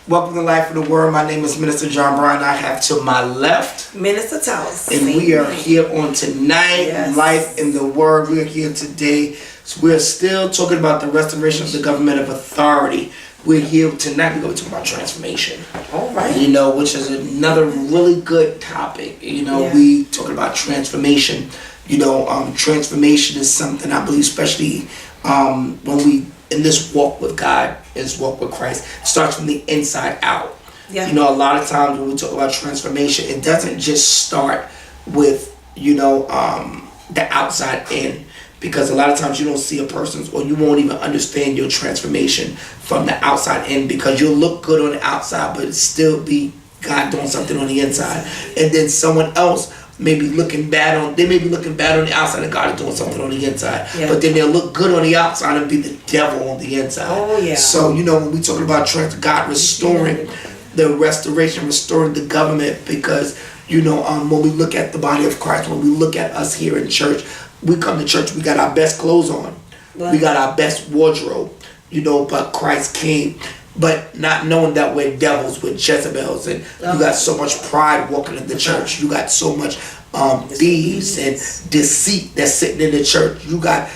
Welcome to Life of the Word. My name is Minister John Bryan. I have to my left Minister Thomas. and we are here on tonight. Yes. Life in the Word. We are here today. So we're still talking about the restoration of the government of authority. We're here tonight. We're going to talk about transformation. All right. Which is another really good topic. Yeah. We talking about transformation. Transformation is something I believe, especially when we in this walk with God, this walk with Christ, starts from the inside out. Yeah. A lot of times when we talk about transformation, it doesn't just start with the outside in. Because a lot of times you don't see a person's, or you won't even understand your transformation from the outside in, because you'll look good on the outside, but it still be God doing something on the inside. And then someone else may be looking bad on the outside, and God is doing something on the inside. Yeah. But then they'll look good on the outside and be the devil on the inside. Oh yeah. So when we talk about God restoring restoring the government, because when we look at the body of Christ, when we look at us here in church, we come to church, we got our best clothes on. Right. We got our best wardrobe, but Christ came, but not knowing that we're devils, we're Jezebels, and you got so much pride walking in the church. You got so much thieves and deceit that's sitting in the church. You got,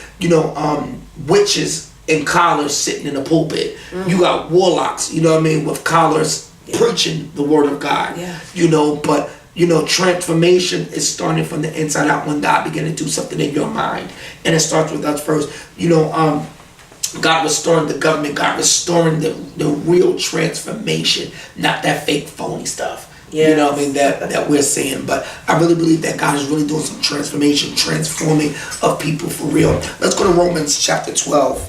witches in collars sitting in the pulpit. Mm-hmm. You got warlocks, with collars preaching the word of God. Yeah. But transformation is starting from the inside out when God began to do something in your mind. And it starts with us first. God restoring the government, God restoring the real transformation, not that fake phony stuff. Yes. That we're seeing. But I really believe that God is really doing some transformation, transforming of people for real. Let's go to Romans chapter 12.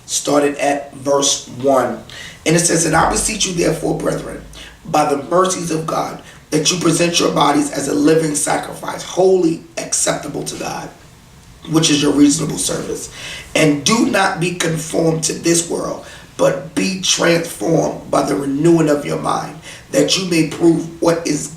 Started at verse 1. And it says, "And I beseech you therefore, brethren, by the mercies of God, that you present your bodies as a living sacrifice, wholly acceptable to God, which is your reasonable service. And do not be conformed to this world, but be transformed by the renewing of your mind, that you may prove what is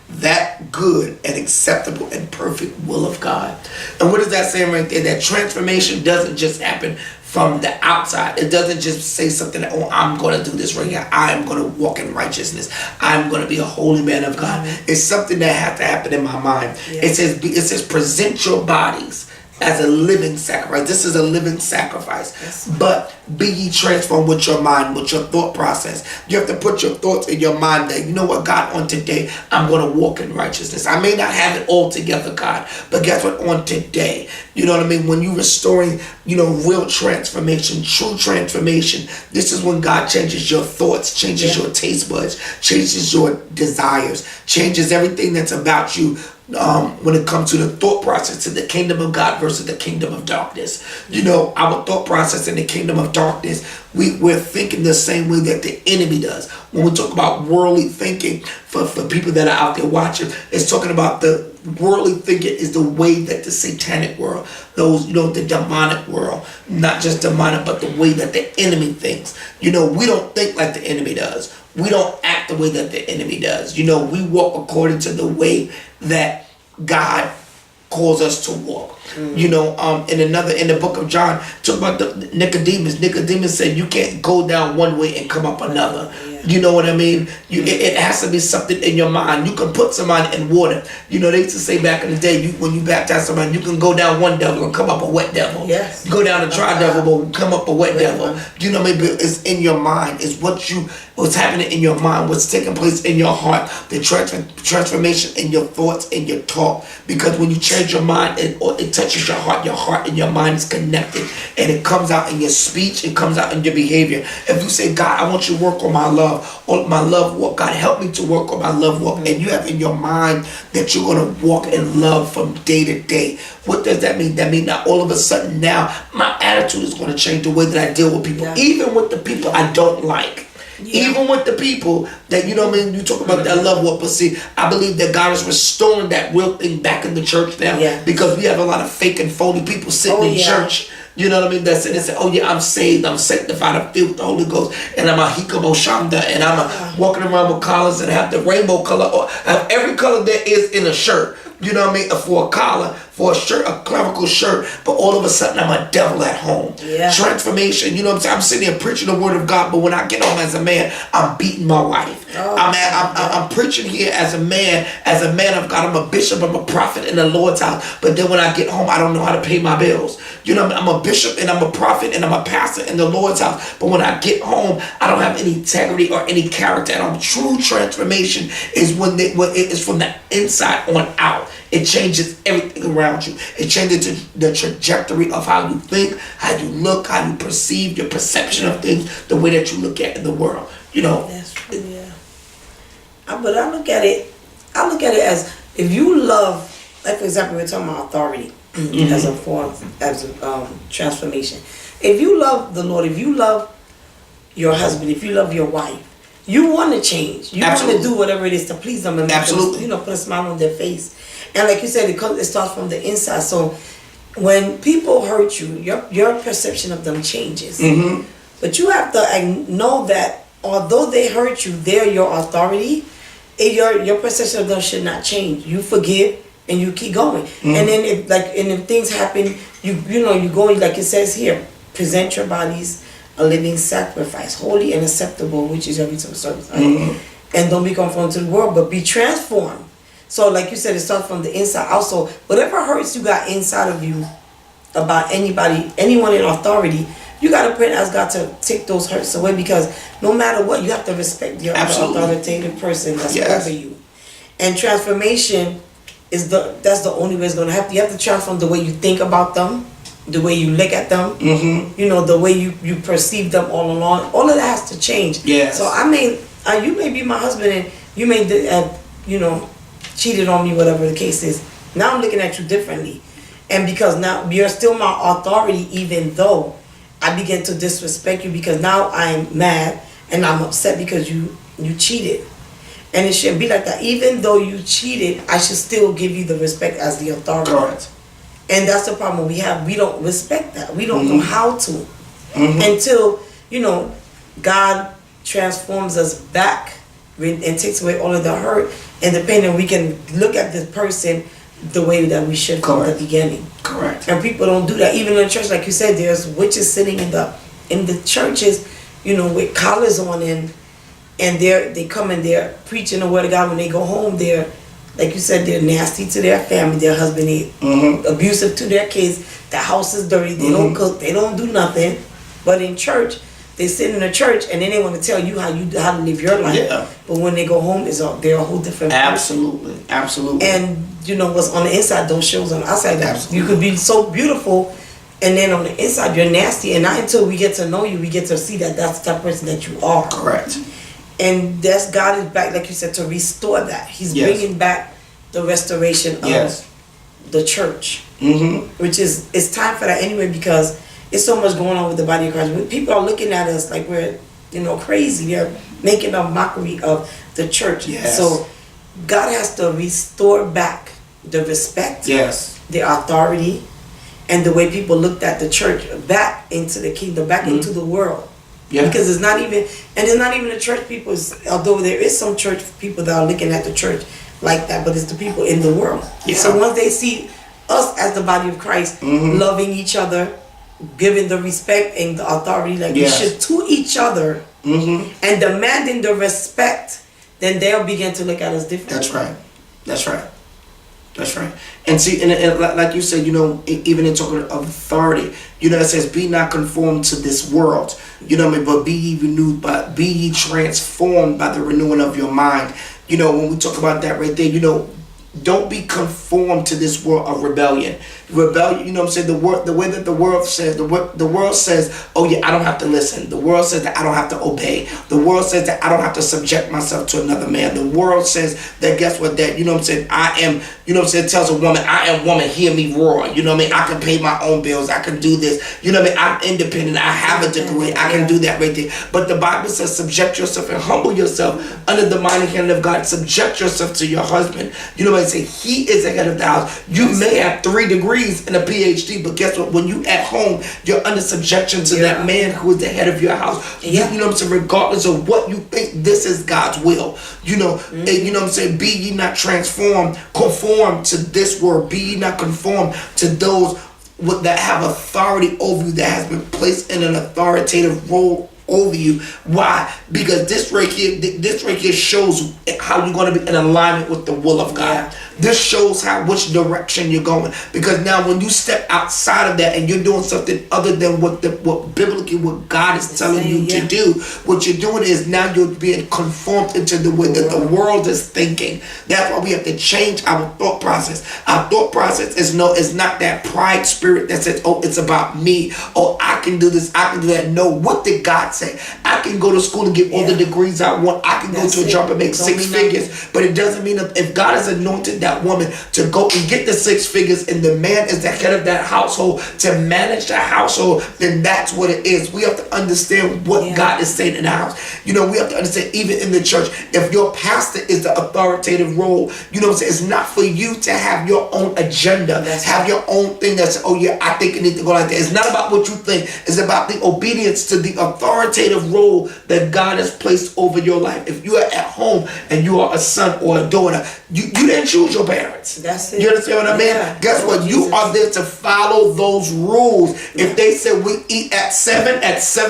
that good and acceptable and perfect will of God." And what is that saying right there? That transformation doesn't just happen from the outside. It doesn't just say something that, I'm going to do this right here. I am going to walk in righteousness. I'm going to be a holy man of God. Mm-hmm. It's something that has to happen in my mind. Yeah. It says present your bodies as a living sacrifice. This is a living sacrifice. Yes. But be ye transformed with your mind, with your thought process. You have to put your thoughts in your mind that, God, on today, I'm going to walk in righteousness. I may not have it all together, God, but guess what? On today, when you're restoring, real transformation, true transformation, this is when God changes your thoughts, changes your taste buds, changes your desires, changes everything that's about you. When it comes to the thought process to the kingdom of God versus the kingdom of darkness. Our thought process in the kingdom of darkness, we're thinking the same way that the enemy does. When we talk about worldly thinking, for people that are out there watching, it's talking about the worldly thinking is the way that the satanic world, the demonic world, not just demonic, but the way that the enemy thinks. We don't think like the enemy does. We don't act the way that the enemy does. We walk according to the way that God calls us to walk. Mm. In the book of John, talk about the Nicodemus. Nicodemus said you can't go down one way and come up another. Yeah. You know what I mean? It has to be something in your mind. You can put somebody in water. They used to say back in the day, when you baptize somebody, you can go down one devil and come up a wet devil. Yes. You go down a dry devil but come up a wet devil. You know what I mean? It's in your mind. It's what's happening in your mind, what's taking place in your heart, the transformation in your thoughts and your talk. Because when you change your mind, it touches your heart and your mind is connected, and it comes out in your speech, it comes out in your behavior. If you say, God, I want you to work on my love walk, God, help me to work on my love walk, and you have in your mind that you're going to walk in love from day to day, what does that mean? That means that all of a sudden now my attitude is going to change, the way that I deal with people, even with the people I don't like. Yeah. Even with the people that, you talk about that love walk, but see, I believe that God is restoring that real thing back in the church now, because we have a lot of fake and phony people sitting in church. You know what I mean? That's it. They say, I'm saved, I'm sanctified, I'm filled with the Holy Ghost, and I'm a hikamo shanda, and I'm walking around with collars and have the rainbow color, or have every color there is in a shirt. you know what I mean, for a collar, for a shirt, a clerical shirt, but all of a sudden I'm a devil at home. Yeah. Transformation, you know what I'm saying? I'm sitting here preaching the word of God, but when I get home as a man, I'm beating my wife. I'm preaching here as a man of God. I'm a bishop, I'm a prophet in the Lord's house, but then when I get home, I don't know how to pay my bills. You know what I mean? I'm a bishop and I'm a prophet and I'm a pastor in the Lord's house, but when I get home, I don't have any integrity or any character. And true transformation is when it's from the inside on out. It changes everything around you. It changes the trajectory of how you think, how you look, how you perceive, your perception of things, the way that you look at in the world. You know. That's true. Yeah. But I look at it as, if you love, like for example, we're talking about authority as a form, as a transformation. If you love the Lord, if you love your husband, if you love your wife, you want to change. You want to do whatever it is to please them and make them, put a smile on their face. And like you said, it starts from the inside. So when people hurt you, your perception of them changes. Mm-hmm. But you have to know that although they hurt you, they're your authority. Your perception of them should not change. You forgive and you keep going. Mm-hmm. And then if things happen, you go, like it says here, present your bodies a living sacrifice, holy and acceptable, which is your reasonable service. Right? Mm-hmm. And don't be conformed to the world, but be transformed. So like you said, it starts from the inside. Also, whatever hurts you got inside of you about anyone in authority, you got to pray and ask God to take those hurts away, because no matter what, you have to respect your authoritative person that's over you. And transformation that's the only way it's going to happen. You have to transform the way you think about them, the way you look at them, the way you perceive them all along. All of that has to change. Yes. So you may be my husband and you may cheated on me, whatever the case is. Now I'm looking at you differently. And because now you're still my authority, even though I begin to disrespect you, because now I'm mad and I'm upset because you cheated. And it shouldn't be like that. Even though you cheated, I should still give you the respect as the authority. Correct. And that's the problem we have. We don't respect that. We don't know how to. Until, God transforms us back and takes away all of the hurt. And depending, we can look at this person the way that we should from the beginning. Correct. And people don't do that. Even in the church, like you said, there's witches sitting in the churches, with collars on, and they come and they're preaching the word of God. When they go home, they're, like you said, they're nasty to their family, their husband, abusive to their kids. The house is dirty. They don't cook. They don't do nothing. But in church, they sit in the church and then they want to tell you how to live your life. Yeah. But when they go home, they're a whole different person. Absolutely. And what's on the inside, those shows on the outside. Absolutely. You could be so beautiful, and then on the inside you're nasty. And not until we get to know you, we get to see that that's the type of person that you are. Correct. And that's God is back, like you said, to restore that. He's bringing back the restoration of the church, which is, it's time for that anyway, because it's so much going on with the body of Christ. People are looking at us like we're, crazy. They're making a mockery of the church. Yes. So God has to restore back the respect, the authority, and the way people looked at the church back into the kingdom, back into the world. Yeah. Because it's not even the church people, although there is some church people that are looking at the church like that, but it's the people in the world. Yeah. So once they see us as the body of Christ, loving each other, giving the respect and the authority like we should to each other, and demanding the respect, then they'll begin to look at us differently. That's right. And see, and like you said, even in talking of authority, it says, be not conformed to this world, but be ye renewed, be ye transformed by the renewing of your mind. When we talk about that right there, don't be conformed to this world of rebellion. Rebellion, the way that the world says, the world says, oh yeah, I don't have to listen. The world says that I don't have to obey. The world says that I don't have to subject myself to another man. The world says that, guess what, that, I am, tells a woman, I am woman, hear me roar. I can pay my own bills. I can do this. I'm independent. I have a degree. I can do that right there. But the Bible says, subject yourself and humble yourself under the mighty hand of God. Subject yourself to your husband. somebody say he is the head of the house. You may have 3 degrees and a PhD, but guess what? When you at home, you're under subjection to that man who is the head of your house. Yeah. You know what I'm saying? Regardless of what you think, this is God's will. You know, and you know what I'm saying? Be ye not conform to this world. Be ye not conform to those that have authority over you, that has been placed in an authoritative role over you. Why? Because this right here shows how you're going to be in alignment with the will of God. Yeah. This shows which direction you're going. Because now when you step outside of that and you're doing something other than what biblically what God is telling you to do, what you're doing is now you're being conformed into the way that the world is thinking. That's why we have to change our thought process. Our thought process is not that pride spirit that says, oh, it's about me. Oh, I can do this, I can do that. No, what did God say? I can go to school and get all the degrees I want. I can go to a job and make 6 figures. But it doesn't mean if God has anointed that woman to go and get the 6 figures and the man is the head of that household to manage the household, then that's what it is. We have to understand what God is saying in the house. You know, we have to understand even in the church, if your pastor is the authoritative role, you know what I'm saying, it's not for you to have your own agenda, have your own thing that's, oh yeah, I think it needs to go like that. It's not about what you think. It's about the obedience to the authoritative role that God has placed over your life. If you are at home and you are a son or a daughter, you didn't choose your parents. That's it. You understand what I mean? Yeah. Guess what? Jesus. You are there to follow those rules. If they say we eat at 7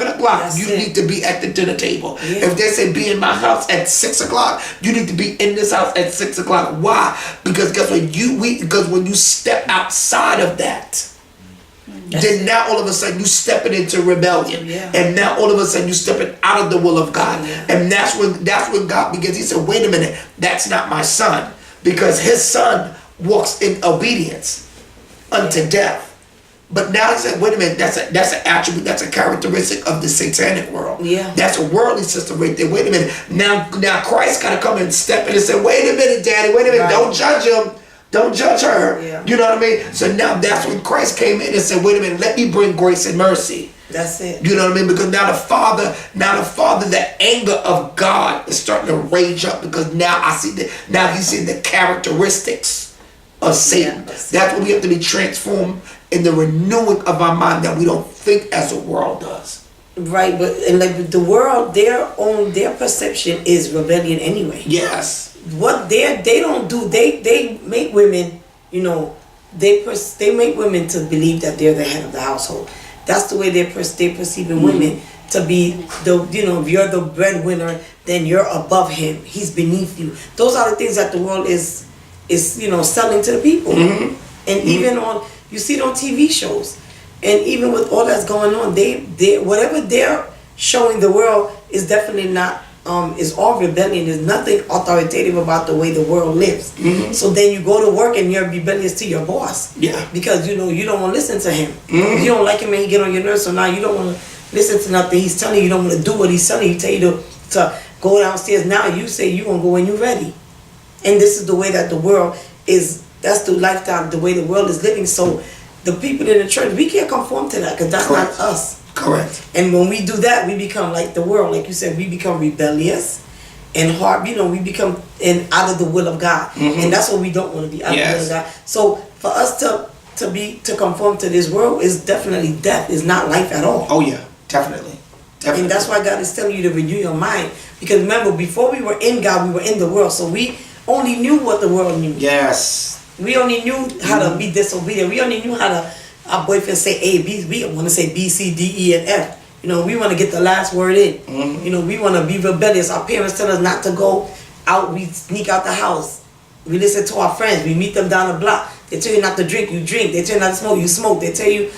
o'clock, That's you it. need to be at the dinner table. Yeah. If they say be in my house at 6 o'clock, you need to be in this house at 6 o'clock. Why? Because guess what? Because when you step outside of that, then now all of a sudden you stepping into rebellion, and now all of a sudden you stepping out of the will of God, and that's when God begins. He said, "Wait a minute, that's not my son, because his son walks in obedience unto death." But now he said, "Wait a minute, that's an attribute, that's a characteristic of the satanic world. Yeah, that's a worldly system right there. Wait a minute, now Christ got to come and step in and say, "Wait a minute, Daddy, wait a minute, don't judge him." Don't judge her. Yeah. You know what I mean? So now that's when Christ came in and said, wait a minute, let me bring grace and mercy. That's it. You know what I mean? Because now the Father, the anger of God is starting to rage up, because now he's seeing the characteristics of Satan. That's when we have to be transformed in the renewing of our mind, that we don't think as the world does. Right, but and like the world, their perception is rebellion anyway. Yes. What they don't do, they make women, you know, they make women to believe that they're the head of the household. That's the way they're perceiving women to be if you're the breadwinner, then you're above him. He's beneath you. Those are the things that the world is selling to the people. And even you see it on TV shows, and even with all that's going on, they whatever they're showing the world is definitely not. Is all rebellion. There's nothing authoritative about the way the world lives. So then you go to work and you're rebellious to your boss. Yeah. Because you don't want to listen to him. You don't like him and he get on your nerves. So now you don't want to listen to nothing he's telling you. You don't want to do what he's telling you. He tell you to go downstairs. Now you say you're gonna go when you're ready. And this is the way that the world is. That's the lifestyle, the way the world is living. So the people in the church, we can't conform to that, because that's not us. Correct. And when we do that, we become like the world. Like you said, we become rebellious and hard. We become out of the will of God. And that's what we don't want to be, out of the will of God. So for us to conform to this world is definitely death. It's not life at all. Oh yeah, definitely. And that's why God is telling you to renew your mind. Because remember, before we were in God, we were in the world. So we only knew what the world knew. Yes. We only knew how to be disobedient. We only knew how to. Our boyfriend say A, B. We want to say B, C, D, E, and F. We want to get the last word in. We want to be rebellious. Our parents tell us not to go out. We sneak out the house. We listen to our friends. We meet them down the block. They tell you not to drink. You drink. They tell you not to smoke. You smoke. They tell you,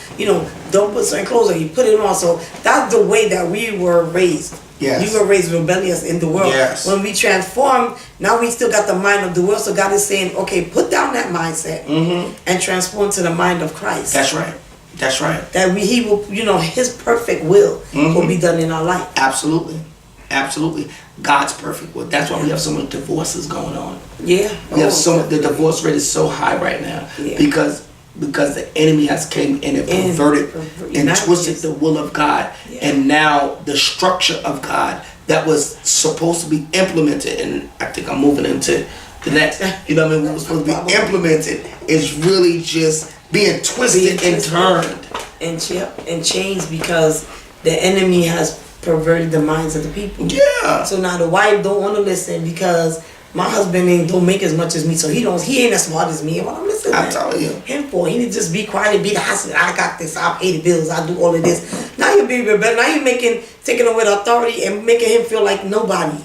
don't put certain clothes on. You put it on. So that's the way that we were raised. Yes. We were raised rebellious in the world. Yes. When we transform, now we still got the mind of the world. So God is saying, okay, put down that mindset and transform to the mind of Christ. That's right. That's right. That he will, his perfect will will be done in our life. Absolutely. Absolutely. God's perfect will. That's why we have so many divorces going on. Yeah. We have the divorce rate is so high right now because the enemy has came in and perverted and twisted the will of God, and now the structure of God that was supposed to be implemented. And I think I'm moving into the next, you know what I mean, what was supposed to be implemented is really just being twisted and turned. And changed because the enemy has perverted the minds of the people. Yeah. So now the wife don't want to listen because my husband don't make as much as me, so he ain't as smart as me. Well, I'm listening. I'm telling you. Him for he need to just be quiet and be the house. I got this. I pay the bills. I do all of this. Now you're being rebellious. Now you're taking away the authority and making him feel like nobody.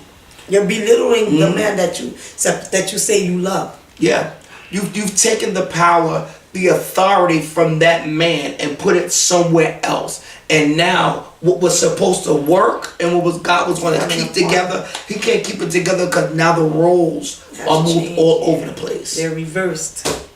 You're belittling the man that you say you love. Yeah. You've taken the power, the authority from that man and put it somewhere else. And now what was supposed to work and what was God was going to keep together, he can't keep it together because now the roles are moved all over the place. They're reversed.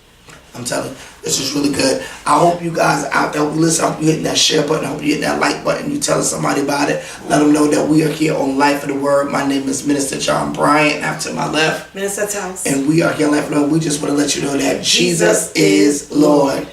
I'm telling you, this is really good. I hope you guys out there listen. I hope you hitting that share button. I hope you hitting that like button. You telling somebody about it. Let them know that we are here on Life of the Word. My name is Minister John Bryant. Now to my left, Minister Towns. and we are here on Life of the Word. We just want to let you know that Jesus is Lord.